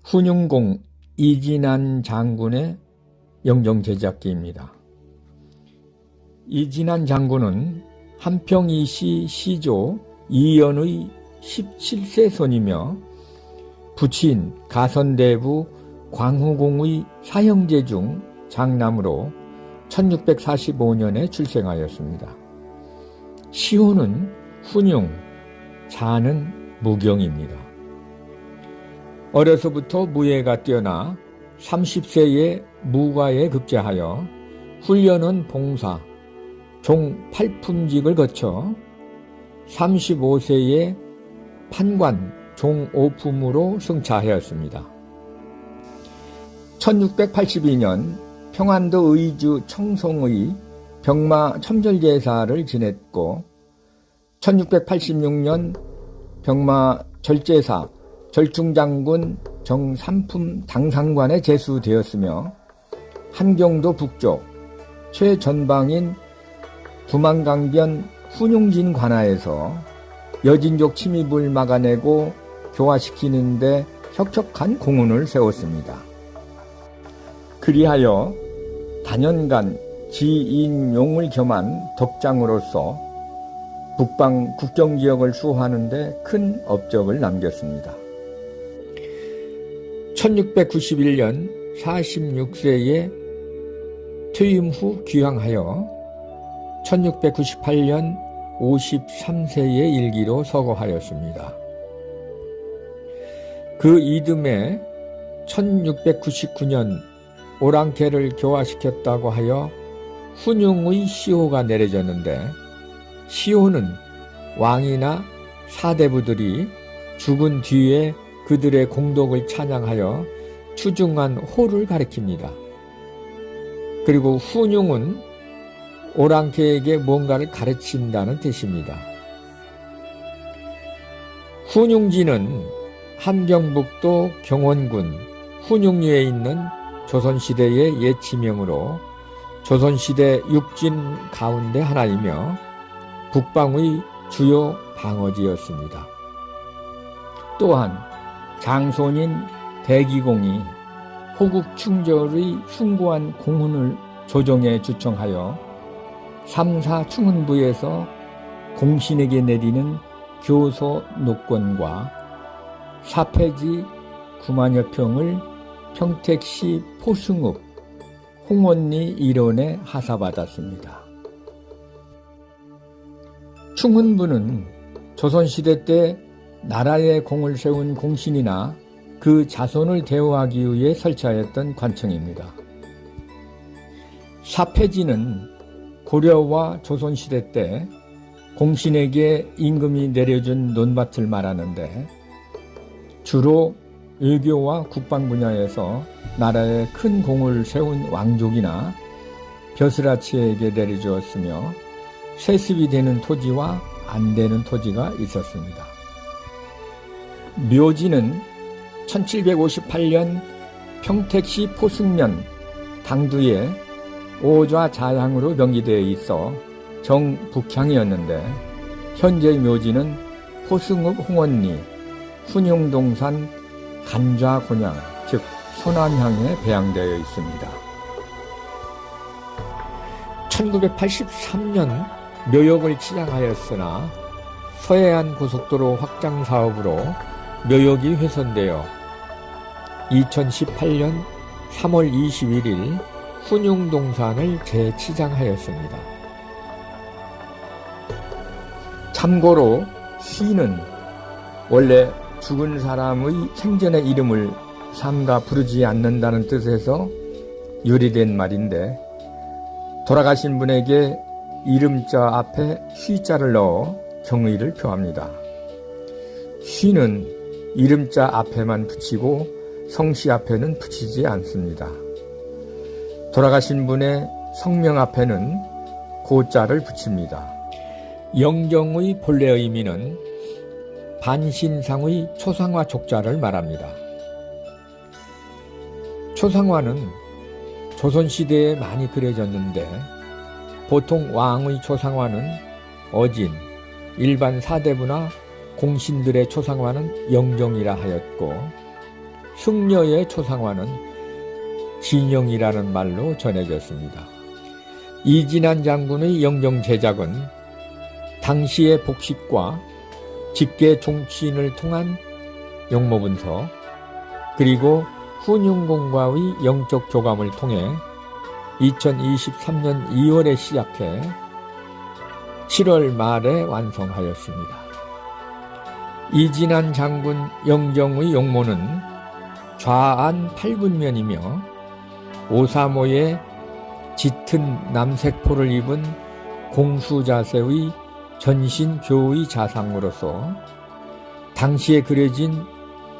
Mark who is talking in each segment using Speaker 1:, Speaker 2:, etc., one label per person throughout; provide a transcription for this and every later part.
Speaker 1: 훈용공 이진한 장군의 영정제작기입니다. 이진한 장군은 한평이시 시조 이연의 17세 손이며 부친 가선대부 광후공의 사형제 중 장남으로 1645년에 출생하였습니다. 시호는 훈용, 자는 무경입니다. 어려서부터 무예가 뛰어나 30세에 무과에 급제하여 훈련은 봉사, 종 8품직을 거쳐 35세에 판관, 종 5품으로 승차하였습니다. 1682년 평안도 의주 청송의 병마 첨절제사를 지냈고 1686년 병마 절제사 절충장군 정3품 당상관에 제수되었으며 한경도 북쪽 최전방인 두만강변 훈용진 관하에서 여진족 침입을 막아내고 교화시키는 데 혁혁한 공훈을 세웠습니다. 그리하여 단연간 지인용을 겸한 덕장으로서 북방 국경지역을 수호하는 데 큰 업적을 남겼습니다. 1691년 46세에 퇴임 후 귀향하여 1698년 53세의 일기로 서거하였습니다. 그 이듬해 1699년 오랑캐를 교화시켰다고 하여 훈용의 시호가 내려졌는데 시호는 왕이나 사대부들이 죽은 뒤에 그들의 공덕을 찬양하여 추중한 호를 가리킵니다. 그리고 훈용은 오랑캐에게 뭔가를 가르친다는 뜻입니다. 훈용지는 함경북도 경원군 훈용리에 있는 조선시대의 옛 지명으로 조선시대 육진 가운데 하나이며 북방의 주요 방어지였습니다. 또한 장손인 대기공이 호국 충절의 숭고한 공훈을 조정에 주청하여 3사 충훈부에서 공신에게 내리는 교소 노권과 사패지 9만여 평을 평택시 포승읍 홍원리 일원에 하사받았습니다. 충훈부는 조선시대 때 나라에 공을 세운 공신이나 그 자손을 대우하기 위해 설치하였던 관청입니다. 사패지는 고려와 조선시대 때 공신에게 임금이 내려준 논밭을 말하는데 주로 외교와 국방 분야에서 나라에 큰 공을 세운 왕족이나 벼슬아치에게 내려주었으며 세습이 되는 토지와 안 되는 토지가 있었습니다. 묘지는 1758년 평택시 포승면 당두에 오좌자향으로 명기되어 있어 정북향이었는데 현재의 묘지는 포승읍 홍원리 훈용동산 간좌곤양 즉 소남향에 배양되어 있습니다. 1983년 묘역을 치장하였으나 서해안 고속도로 확장 사업으로 묘역이 훼손되어 2018년 3월 21일 훈용동산을 재치장하였습니다. 참고로 시는 원래 죽은 사람의 생전의 이름을 삼가 부르지 않는다는 뜻에서 유래된 말인데 돌아가신 분에게 이름자 앞에 휘자를 넣어 경의를 표합니다. 휘는 이름자 앞에만 붙이고 성씨 앞에는 붙이지 않습니다. 돌아가신 분의 성명 앞에는 고자를 붙입니다. 영정의 본래 의미는 반신상의 초상화 족자를 말합니다. 초상화는 조선시대에 많이 그려졌는데 보통 왕의 초상화는 어진, 일반 사대부나 공신들의 초상화는 영정이라 하였고 승려의 초상화는 진영이라는 말로 전해졌습니다. 이진안 장군의 영정 제작은 당시의 복식과 직계 종친을 통한 용모분석 그리고 훈윤공과의 영적 교감을 통해 2023년 2월에 시작해 7월 말에 완성하였습니다. 이진안 장군 영정의 용모는 좌안 8분면이며 535의 짙은 남색포를 입은 공수자세의 전신교의 자상으로서 당시에 그려진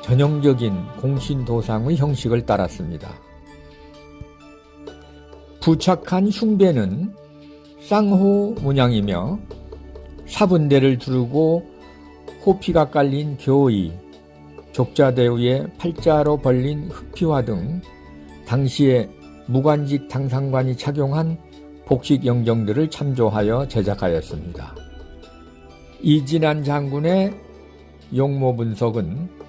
Speaker 1: 전형적인 공신도상의 형식을 따랐습니다. 부착한 흉배는 쌍호 문양이며 사분대를 두르고 호피가 깔린 교의, 족자대 위에 팔자로 벌린 흑피화 등 당시에 무관직 당상관이 착용한 복식 영정들을 참조하여 제작하였습니다. 이진안 장군의 용모 분석은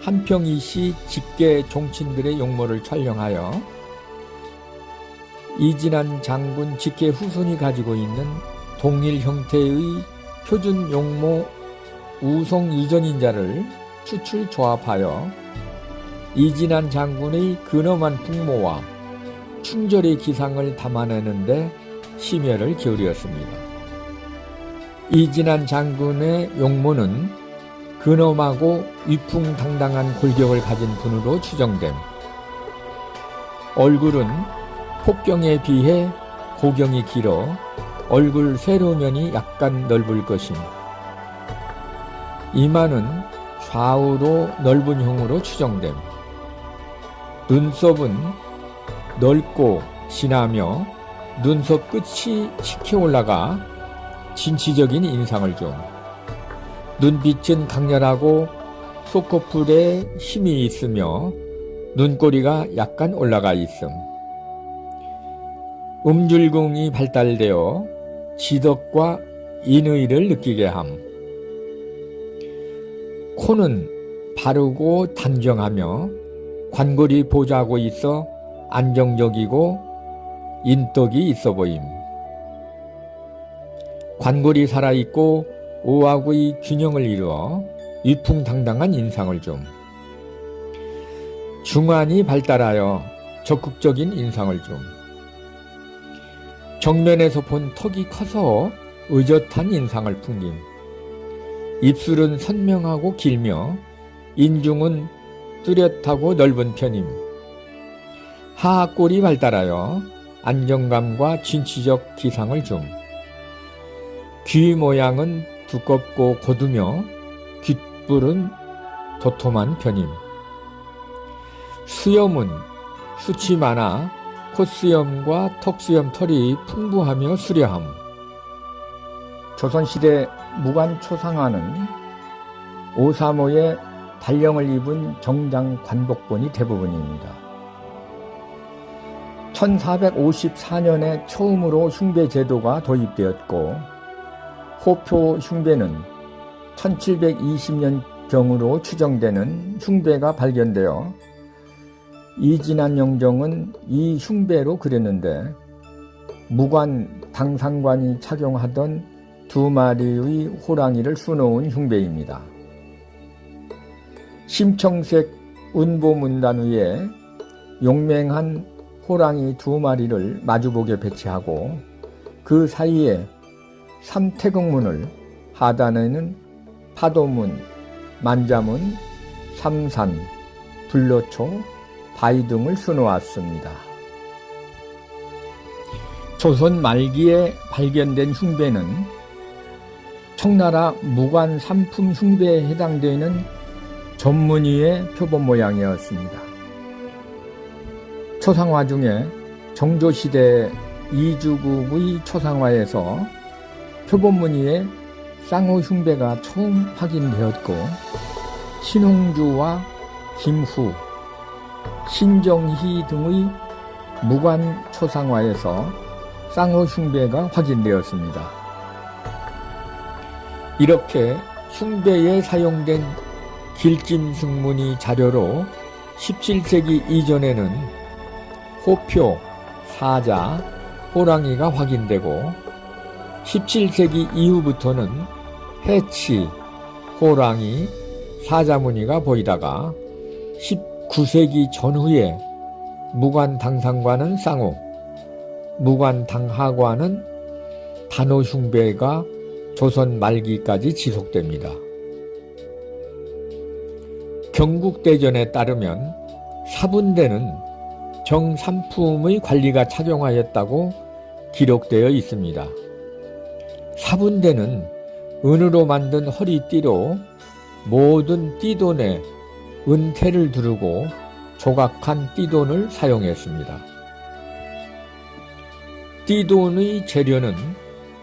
Speaker 1: 한평이시 직계 종친들의 용모를 촬영하여 이진안 장군 직계 후손이 가지고 있는 동일 형태의 표준 용모 우송 유전인자를 추출 조합하여 이진안 장군의 근엄한 풍모와 충절의 기상을 담아내는데 심혈을 기울였습니다. 이진안 장군의 용모는 근엄하고 위풍당당한 골격을 가진 분으로 추정됨. 얼굴은 폭경에 비해 고경이 길어 얼굴 세로면이 약간 넓을 것임. 이마는 좌우로 넓은 형으로 추정됨. 눈썹은 넓고 진하며 눈썹 끝이 치켜 올라가 진취적인 인상을 줌. 눈빛은 강렬하고 쏘코풀에 힘이 있으며 눈꼬리가 약간 올라가 있음. 음줄궁이 발달되어 지덕과 인의를 느끼게 함. 코는 바르고 단정하며 관골이 보자고 있어 안정적이고 인덕이 있어 보임. 관골이 살아있고 오하고의 균형을 이루어 위풍당당한 인상을 줌. 중안이 발달하여 적극적인 인상을 줌. 정면에서 본 턱이 커서 의젓한 인상을 풍김. 입술은 선명하고 길며 인중은 뚜렷하고 넓은 편임. 하악골이 발달하여 안정감과 진취적 기상을 줌. 귀 모양은 두껍고 고두며 귓불은 도톰한 편임. 수염은 숱이 많아 콧수염과 턱수염 털이 풍부하며 수려함. 조선시대 무관초상화는 535의 달령을 입은 정장 관복본이 대부분입니다. 1454년에 처음으로 흉배 제도가 도입되었고 호표 흉배는 1720년경으로 추정되는 흉배가 발견되어 이진안 영정은 이 흉배로 그렸는데 무관 당상관이 착용하던 2마리의 호랑이를 수놓은 흉배입니다. 심청색 운보문단 위에 용맹한 호랑이 2마리를 마주보게 배치하고 그 사이에 삼태극문을, 하단에는 파도문, 만자문, 삼산, 불로초, 바위 등을 수놓았습니다. 조선 말기에 발견된 흉배는 청나라 무관 삼품 흉배에 해당되는 전문의의 표본 모양이었습니다. 초상화 중에 정조시대 이주국의 초상화에서 표본무늬의 쌍호 흉배가 처음 확인되었고 신홍주와 김후, 신정희 등의 무관 초상화에서 쌍호 흉배가 확인되었습니다. 이렇게 흉배에 사용된 길짐승문이 자료로 17세기 이전에는 호표, 사자, 호랑이가 확인되고 17세기 이후부터는 해치, 호랑이, 사자 무늬가 보이다가 19세기 전후에 무관당상과는 쌍우, 무관당하과는 단오흉배가 조선 말기까지 지속됩니다. 경국대전에 따르면 사분대는 정삼품의 관리가 착용하였다고 기록되어 있습니다. 사분대는 은으로 만든 허리띠로 모든 띠돈에 은태를 두르고 조각한 띠돈을 사용했습니다. 띠돈의 재료는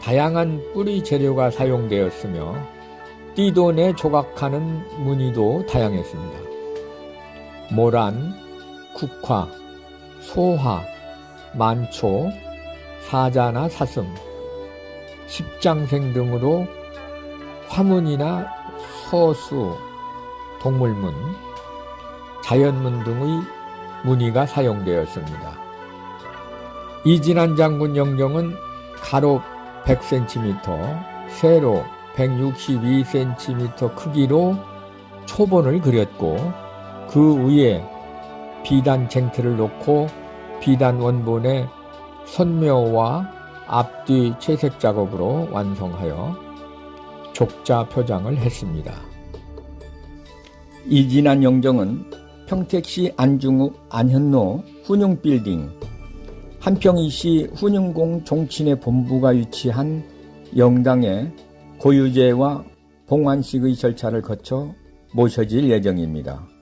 Speaker 1: 다양한 뿌리 재료가 사용되었으며 띠돈에 조각하는 무늬도 다양했습니다. 모란, 국화, 소화, 만초, 사자나 사슴, 십장생 등으로 화문이나 서수, 동물문, 자연문 등의 무늬가 사용되었습니다. 이진환 장군 영정은 가로 100cm, 세로 162cm 크기로 초본을 그렸고 그 위에 비단 쟁틀을 놓고 비단 원본에 선묘와 앞뒤 채색 작업으로 완성하여 족자 표장을 했습니다. 이진환 영정은 평택시 안중읍 안현로 훈융빌딩, 한평이시 훈융공 종친의 본부가 위치한 영당에 고유제와 봉환식의 절차를 거쳐 모셔질 예정입니다.